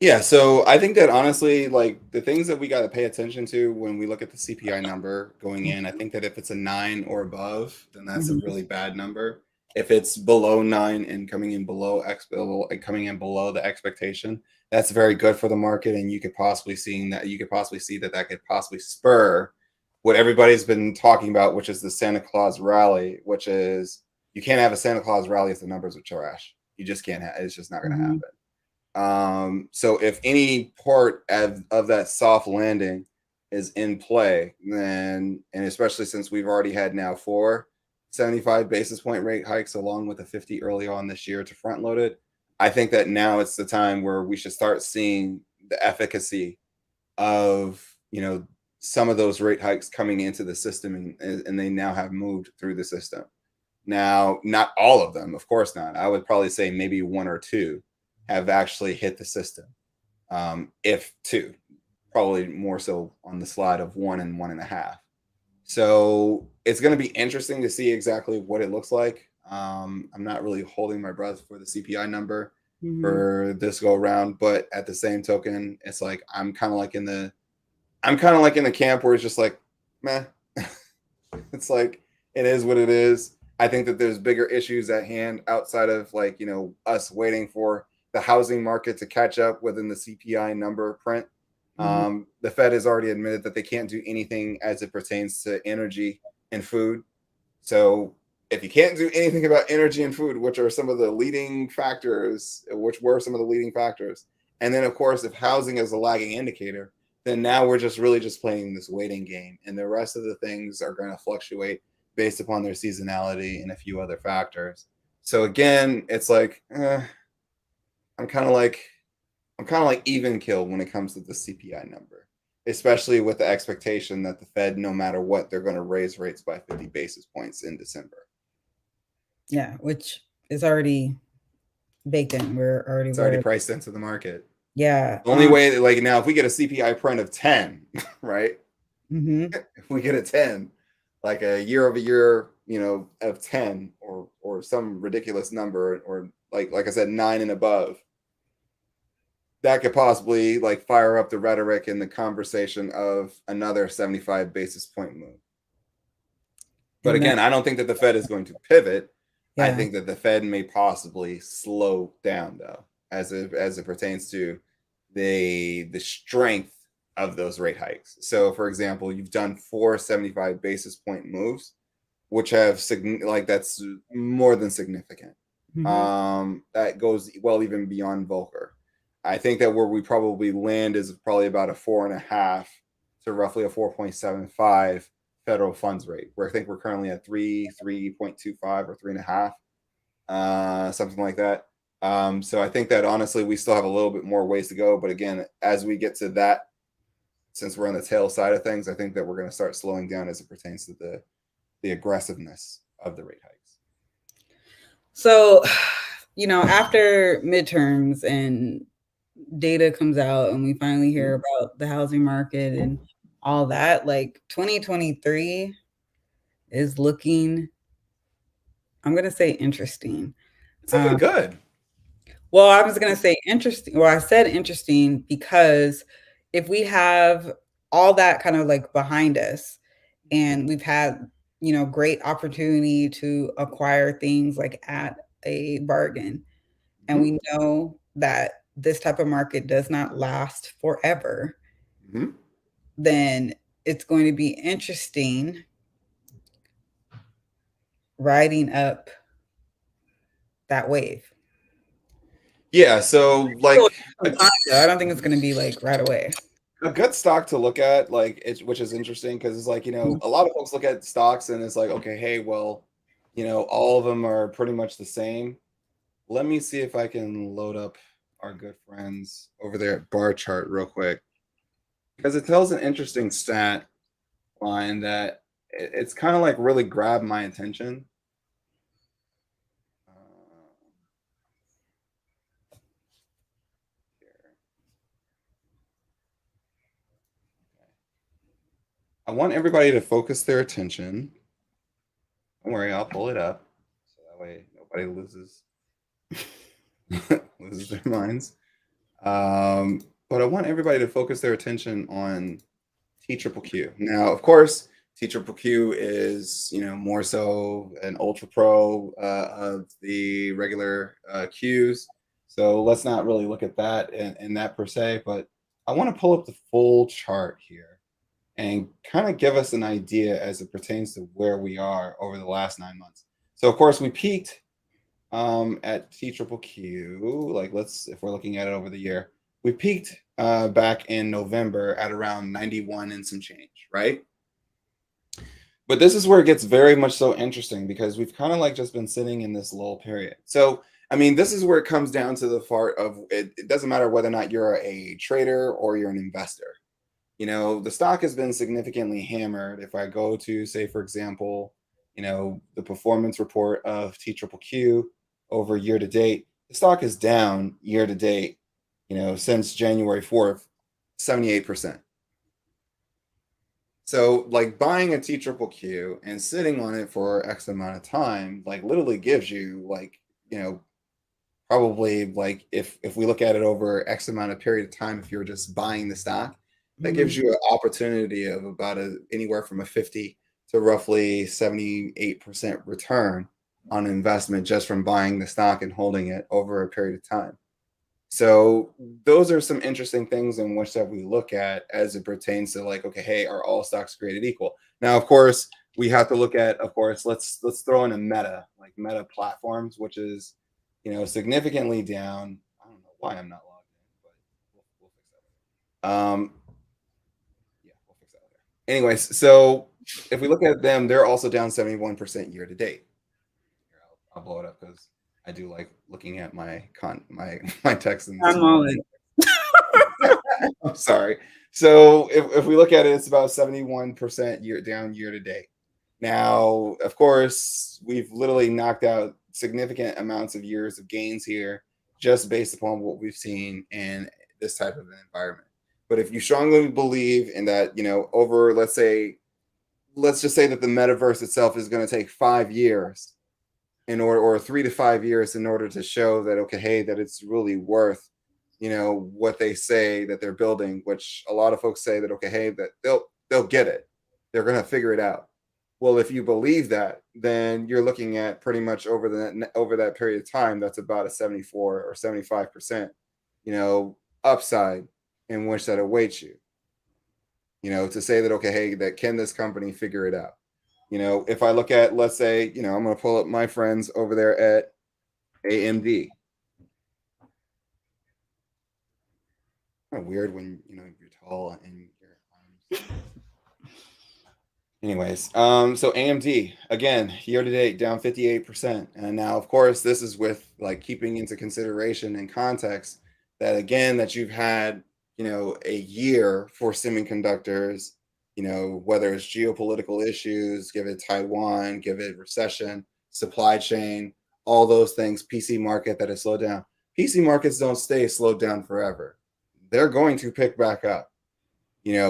Yeah, so I think that honestly, like the things that we got to pay attention to when we look at the CPI number going in, I think that if it's a 9 or above, then that's a Mhm. really bad number. If it's below 9 and coming in below the expectation, that's very good for the market, and you could possibly see that that could possibly spur what everybody's been talking about, which is the Santa Claus rally, which is you can't have a Santa Claus rally if the numbers are trash. You just can't have. It's just not going to Mhm. happen. So if any part of that soft landing is in play, then, and especially since we've already had now 4 75 basis point rate hikes along with a 50 early on this year to front load it, I think that now it's the time where we should start seeing the efficacy of, some of those rate hikes coming into the system and they now have moved through the system. Now, not all of them, of course not. I would probably say maybe one or two have actually hit the system. If two, probably more so on the slide of 1 and 1.5. So it's going to be interesting to see exactly what it looks like. I'm not really holding my breath for the CPI number for this go around, but at the same token, it's like I'm kind of like in the camp where it's just like, meh. It's like it is what it is. I think that there's bigger issues at hand outside of like, us waiting for the housing market to catch up within the CPI number print. The Fed has already admitted that they can't do anything as it pertains to energy and food. So if you can't do anything about energy and food, which were some of the leading factors, and then of course, if housing is a lagging indicator, then now we're just really just playing this waiting game, and the rest of the things are going to fluctuate based upon their seasonality and a few other factors. So again, it's like I'm kind of like even kill when it comes to the CPI number, especially with the expectation that the Fed, no matter what, they're going to raise rates by 50 basis points in December. Yeah, which is already baked in. It's already priced into the market. Yeah. The only way, like now, if we get a CPI print of 10, right? If we get a 10, like a year over year, of 10 or some ridiculous number, or like I said, 9 and above, that could possibly like fire up the rhetoric and the conversation of another 75 basis point move. But again, I don't think that the Fed is going to pivot. Yeah. I think that the Fed may possibly slow down though, as it pertains to the strength of those rate hikes. So for example, you've done 4 75 basis point moves, which have that's more than significant. That goes well even beyond Volcker. I think that where we probably land is probably about a 4.5 to roughly a 4.75 federal funds rate, where I think we're currently at 3.25 or 3.5, something like that. So I think that honestly, we still have a little bit more ways to go. But again, as we get to that, since we're on the tail side of things, I think that we're going to start slowing down as it pertains to the aggressiveness of the rate hikes. So, after midterms and data comes out and we finally hear about the housing market and all that, like 2023 is looking, I'm going to say interesting. It's looking good. Well, I was going to say interesting. Well, I said interesting because if we have all that kind of like behind us and we've had, great opportunity to acquire things like at a bargain, and we know that this type of market does not last forever, then it's going to be interesting riding up that wave. Yeah, so like I don't think it's going to be like right away. A good stock to look at, which is interesting because it's like, a lot of folks look at stocks and it's like, okay, hey, well, all of them are pretty much the same. Let me see if I can load up our good friends over there at Bar Chart real quick, because it tells an interesting stat line that it's kind of like really grabbed my attention. I want everybody to focus their attention. Don't worry, I'll pull it up so that way nobody loses their minds. But I want everybody to focus their attention on TQQQ. Now, of course, TQQQ is more so an ultra pro of the regular Qs. So let's not really look at that in that per se. But I want to pull up the full chart here and kind of give us an idea as it pertains to where we are over the last 9 months. So of course we peaked at TQQQ, like if we're looking at it over the year, we peaked back in November at around 91 and some change, right? But this is where it gets very much so interesting, because we've kind of like just been sitting in this lull period. So I mean, this is where it comes down to the part of it doesn't matter whether or not you're a trader or you're an investor. The stock has been significantly hammered. If I go to, say, for example, the performance report of TQQQ over year to date. The stock is down year to date, since January 4th, 78%. So like buying a TQQQ and sitting on it for X amount of time, like literally gives you like, probably like if we look at it over X amount of period of time, if you're just buying the stock, that gives you an opportunity of about anywhere from a 50 to roughly 78% return on investment just from buying the stock and holding it over a period of time. So those are some interesting things in which that we look at as it pertains to like, okay, hey, are all stocks created equal? Now, of course, we have to look at, of course, let's throw in a Meta platforms, which is, significantly down. I don't know why I'm not logged in, but we'll fix that later. Yeah, we'll fix that later. Anyways, so if we look at them, they're also down 71% year to date. Here, I'll blow it up because I do like looking at my text in small. I'm sorry. So if we look at it, it's about 71% year to date. Now, of course, we've literally knocked out significant amounts of years of gains here just based upon what we've seen in this type of an environment. But if you strongly believe in that, over let's just say that the metaverse itself is going to take 5 years in order, or 3 to 5 years in order to show that, okay, hey, that it's really worth, what they say that they're building, which a lot of folks say that, okay, hey, that they'll get it. They're going to figure it out. Well, if you believe that, then you're looking at pretty much over that period of time, that's about a 74 or 75%, upside in which that awaits you. To say that, okay, hey, that can this company figure it out? If I look at, let's say, I'm going to pull up my friends over there at AMD. Kind of weird when you're tall and your arms. Anyways, so AMD again year to date down 58%, and now of course this is with like keeping into consideration and context that again that you've had a year for semiconductors, whether it's geopolitical issues, give it Taiwan, give it recession, supply chain, all those things, PC market that has slowed down. PC markets don't stay slowed down forever. They're going to pick back up.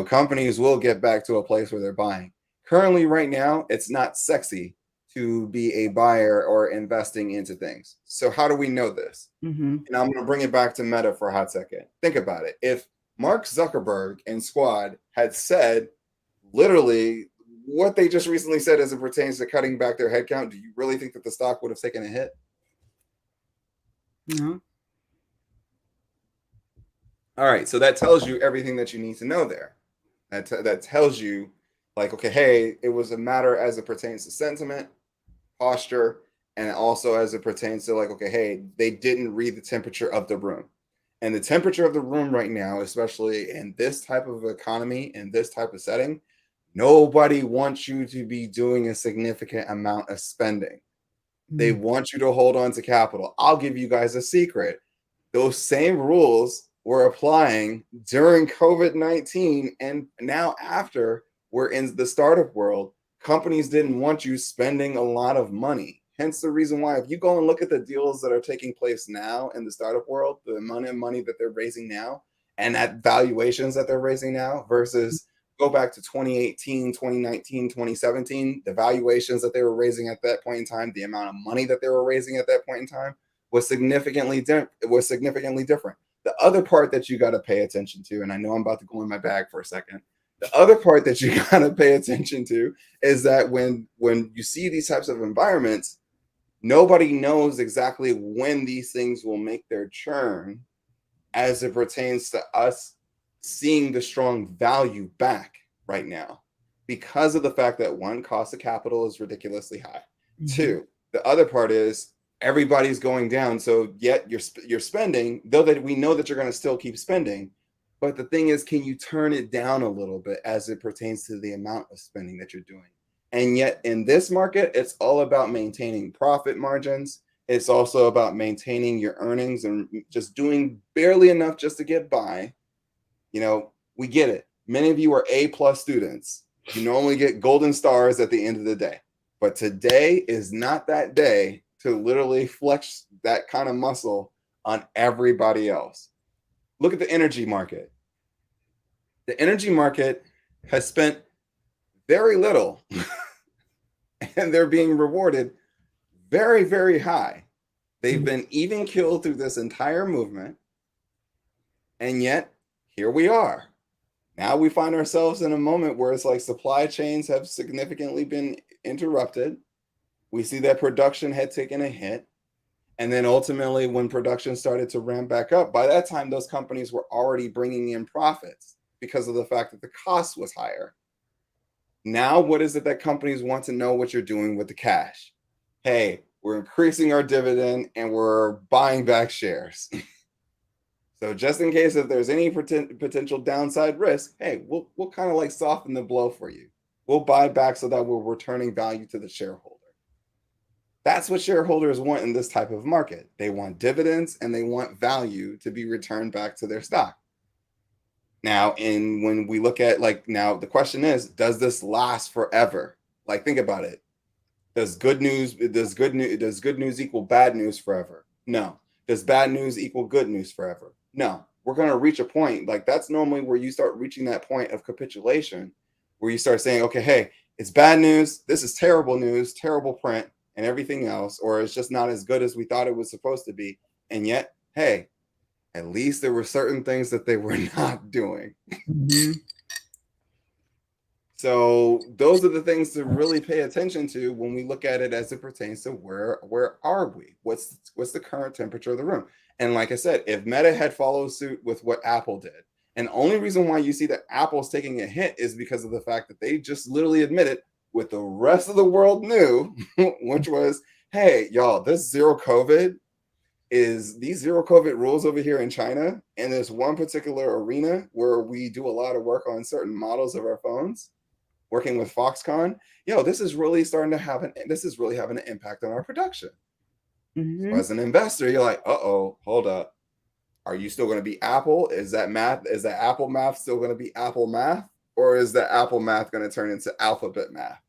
Companies will get back to a place where they're buying. Currently, right now, it's not sexy to be a buyer or investing into things. So how do we know this? And I'm going to bring it back to Meta for a hot second. Think about it. If Mark Zuckerberg and squad had said literally what they just recently said as it pertains to cutting back their headcount, do you really think that the stock would have taken a hit? No. All right, so that tells you everything that you need to know there. That tells you, like, okay, hey, it was a matter as it pertains to sentiment, posture, and also as it pertains to like, okay, hey, they didn't read the temperature of the room. And the temperature of the room right now, especially in this type of economy, in this type of setting, nobody wants you to be doing a significant amount of spending. They want you to hold on to capital. I'll give you guys a secret. Those same rules were applying during COVID-19, and now after we're in the startup world, companies didn't want you spending a lot of money. Hence the reason why, if you go and look at the deals that are taking place now in the startup world, the amount of money that they're raising now, and at valuations that they're raising now versus go back to 2018, 2019, 2017, the valuations that they were raising at that point in time, the amount of money that they were raising at that point in time was significantly different. The other part that you got to pay attention to, and I know I'm about to go in my bag for a second, the other part that you got to pay attention to is that when you see these types of environments, nobody knows exactly when these things will make their churn as it pertains to us seeing the strong value back right now because of the fact that one, cost of capital is ridiculously high. Two, the other part is everybody's going down. So yet you're spending, though that we know that you're going to still keep spending. But the thing is, can you turn it down a little bit as it pertains to the amount of spending that you're doing? And yet in this market, it's all about maintaining profit margins. It's also about maintaining your earnings and just doing barely enough just to get by. We get it. Many of you are A+ students. You normally get golden stars at the end of the day. But today is not that day to literally flex that kind of muscle on everybody else. Look at the energy market. The energy market has spent very little and they're being rewarded very, very high. They've been even killed through this entire movement. And yet, here we are. Now we find ourselves in a moment where it's like supply chains have significantly been interrupted. We see that production had taken a hit. And then ultimately, when production started to ramp back up, by that time, those companies were already bringing in profits because of the fact that the cost was higher. Now, what is it that companies want to know what you're doing with the cash? Hey, we're increasing our dividend and we're buying back shares. So just in case if there's any potential downside risk, hey, we'll kind of like soften the blow for you. We'll buy back so that we're returning value to the shareholder. That's what shareholders want in this type of market. They want dividends and they want value to be returned back to their stock. Now, when we look at now the question is, does this last forever? Like, think about it. Does good news equal bad news forever? No. Does bad news equal good news forever? No. We're going to reach a point, like that's normally where you start reaching that point of capitulation, where you start saying, okay, hey, it's bad news. This is terrible news, terrible print, and everything else, or it's just not as good as we thought it was supposed to be. And yet, hey, at least there were certain things that they were not doing. Mm-hmm. So those are the things to really pay attention to when we look at it as it pertains to where are we? What's the current temperature of the room? And like I said, if Meta had followed suit with what Apple did, and the only reason why you see that Apple's taking a hit is because of the fact that they just literally admitted what the rest of the world knew, which was, hey, y'all, this zero COVID is these zero COVID rules over here in China. And there's one particular arena where we do a lot of work on certain models of our phones, working with Foxconn. This is really having an impact on our production. Mm-hmm. So as an investor, you're like, uh-oh, hold up. Are you still going to be Apple? Is that Apple math still going to be Apple math? Or is the Apple math going to turn into alphabet math?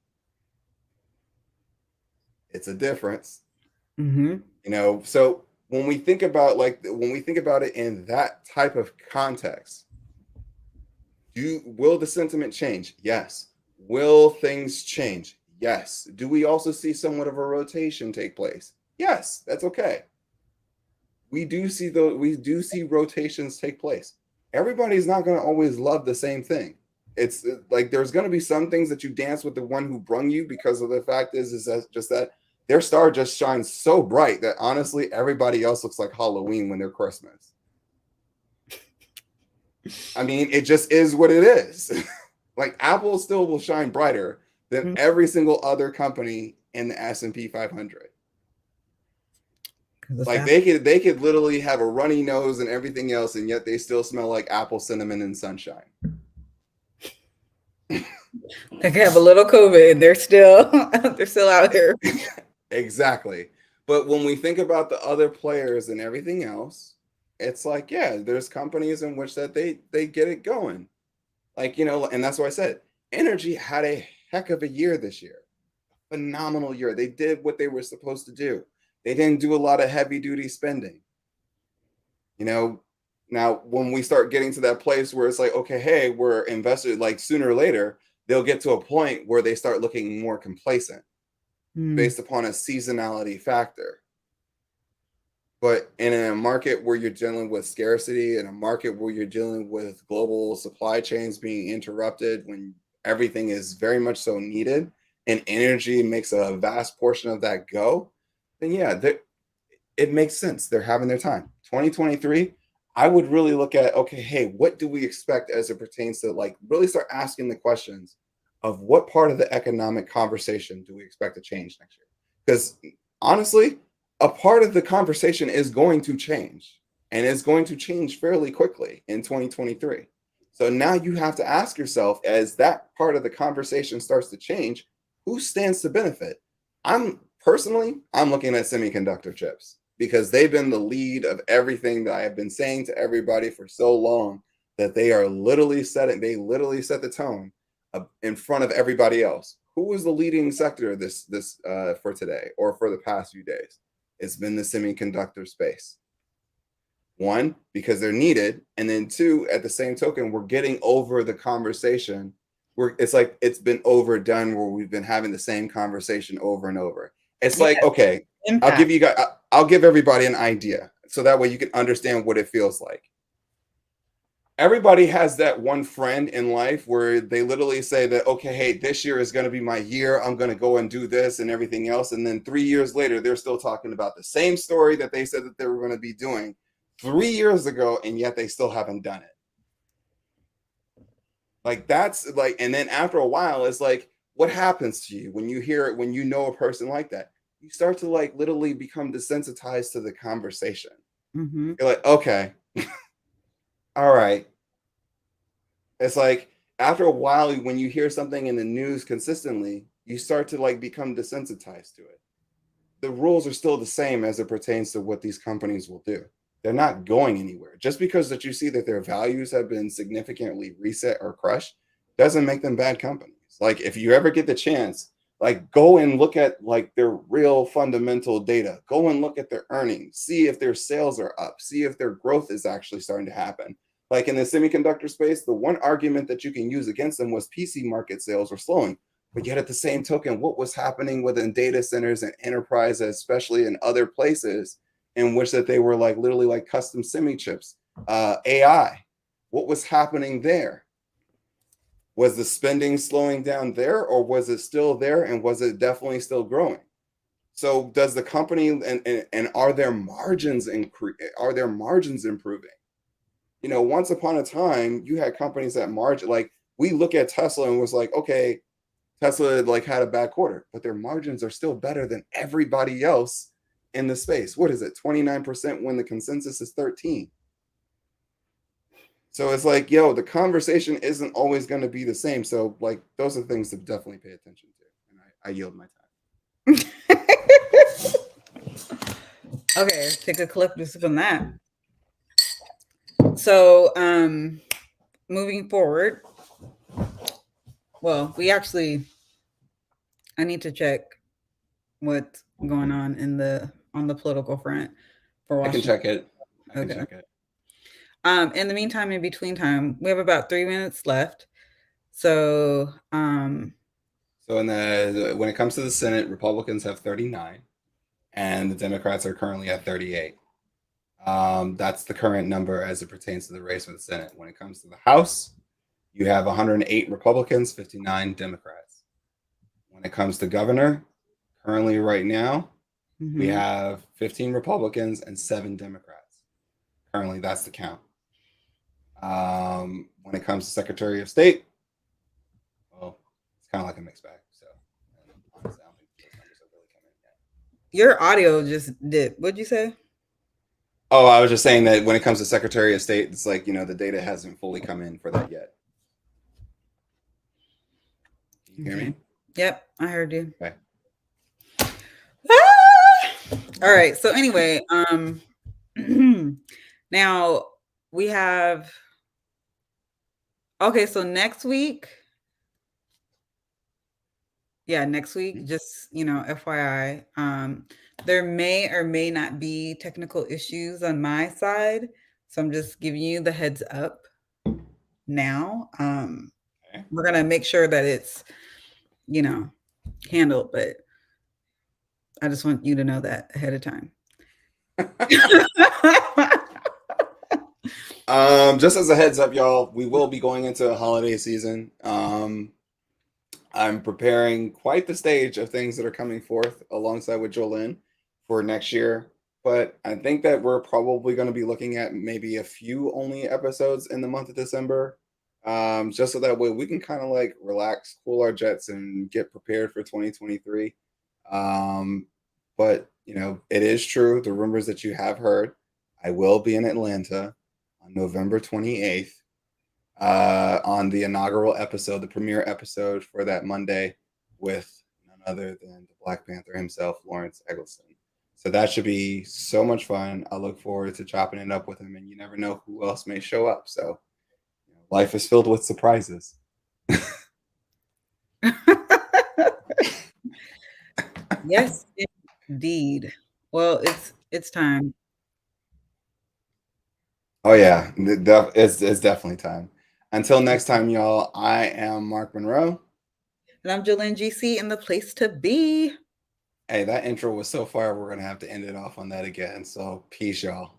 It's a difference. Mm-hmm. So when we think about it in that type of context, will the sentiment change? Yes. Will things change? Yes. Do we also see somewhat of a rotation take place? Yes, that's okay. We do see rotations take place. Everybody's not going to always love the same thing. It's like there's going to be some things that you dance with the one who brung you, because of the fact is that their star just shines so bright that honestly everybody else looks like Halloween when they're Christmas. I mean, it just is what it is. Like Apple still will shine brighter than every single other company in the S&P 500. Like they could literally have a runny nose and everything else, and yet they still smell like apple, cinnamon, and sunshine. They can have a little COVID and they're still out here. Exactly. But when we think about the other players and everything else, it's like, yeah, there's companies in which that they get it going. Like, and that's why I said energy had a heck of a year this year. Phenomenal year. They did what they were supposed to do. They didn't do a lot of heavy duty spending. Now when we start getting to that place where it's like, okay, hey, we're invested, like sooner or later, they'll get to a point where they start looking more complacent based upon a seasonality factor. But in a market where you're dealing with scarcity, in a market where you're dealing with global supply chains being interrupted, when everything is very much so needed and energy makes a vast portion of that go, then yeah, it makes sense. They're having their time. 2023, I would really look at, okay, hey, what do we expect as it pertains to like really start asking the questions of what part of the economic conversation do we expect to change next year? Because honestly, a part of the conversation is going to change, and it's going to change fairly quickly in 2023. So now you have to ask yourself, as that part of the conversation starts to change, who stands to benefit? I'm looking at semiconductor chips, because they've been the lead of everything that I have been saying to everybody for so long, that they literally set the tone in front of everybody else. who was the leading sector this for today or for the past few days? It's been the semiconductor space. One, because they're needed, and then two, at the same token, we're getting over the conversation. It's like it's been overdone where we've been having the same conversation over and over. It's Yeah, like, okay, impact. I'll give everybody an idea so that way you can understand what it feels like. Everybody has that one friend in life where they literally say that, okay, hey, this year is going to be my year. I'm going to go and do this and everything else. And then 3 years later, they're still talking about the same story that they said that they were going to be doing 3 years ago, and yet they still haven't done it. Like that's like, and then after a while, it's like, what happens to you when you hear it, when you know a person like that? You start to like literally become desensitized to the conversation. Mm-hmm. You're like, okay, all right. It's like after a while, when you hear something in the news consistently, you start to like become desensitized to it. The rules are still the same as it pertains to what these companies will do. They're not going anywhere. Just because that you see that their values have been significantly reset or crushed doesn't make them bad companies. Like if you ever get the chance, like go and look at like their real fundamental data. Go and look at their earnings, see if their sales are up, see if their growth is actually starting to happen. Like in the semiconductor space, the one argument that you can use against them was PC market sales were slowing. But yet at the same token, what was happening within data centers and enterprise, especially in other places in which that they were like literally like custom semi chips, AI, what was happening there? Was the spending slowing down there, or was it still there, and was it definitely still growing? So does the company and are their margins are their margins improving? You know, once upon a time, you had companies that margin like we look at Tesla and was like, okay, Tesla like had a bad quarter, but their margins are still better than everybody else in the space. What is it? 29% when the consensus is 13. So it's like, yo, the conversation isn't always going to be the same. So like those are things to definitely pay attention to. And I yield my time. Okay, take a collective sip on that. So moving forward, well, I need to check what's going on on the political front for I can Washington. check it. I can Okay. check it. In the meantime, in between time, we have about 3 minutes left. So So when it comes to the Senate, Republicans have 39 and the Democrats are currently at 38. That's the current number as it pertains to the race for the Senate. When it comes to the House, you have 108 Republicans, 59 Democrats. When it comes to governor, currently right now, we have 15 Republicans and 7 Democrats. Currently, that's the count. When it comes to Secretary of State, well, it's kind of like a mixed bag. So, honestly, I don't think those numbers have really come in yet. your audio just did. What'd you say? Oh, I was just saying that when it comes to Secretary of State, it's like, you know, the data hasn't fully come in for that yet. Can you hear me? Yep, I heard you. Okay. All right. So anyway, now we have okay, so next week. Yeah, next week, just FYI, there may or may not be technical issues on my side. So I'm just giving you the heads up now. Okay. We're gonna make sure that it's, handled, but I just want you to know that ahead of time. Just as a heads up, y'all, we will be going into a holiday season. I'm preparing quite the stage of things that are coming forth alongside with Jolene for next year. But I think that we're probably going to be looking at maybe a few only episodes in the month of December, just so that way we can kind of like relax, cool our jets, and get prepared for 2023. But it is true. The rumors that you have heard, I will be in Atlanta on November 28th on the inaugural episode, the premiere episode for that Monday with none other than the Black Panther himself, Lawrence Eggleston. So that should be so much fun. I look forward to chopping it up with him, and you never know who else may show up. So life is filled with surprises. Yes, indeed. Well, it's time. Oh yeah, it's definitely time. Until next time, y'all. I am Mark Monroe. And I'm Jolene GC in the place to be. Hey, that intro was so far. We're gonna have to end it off on that again. So peace, y'all.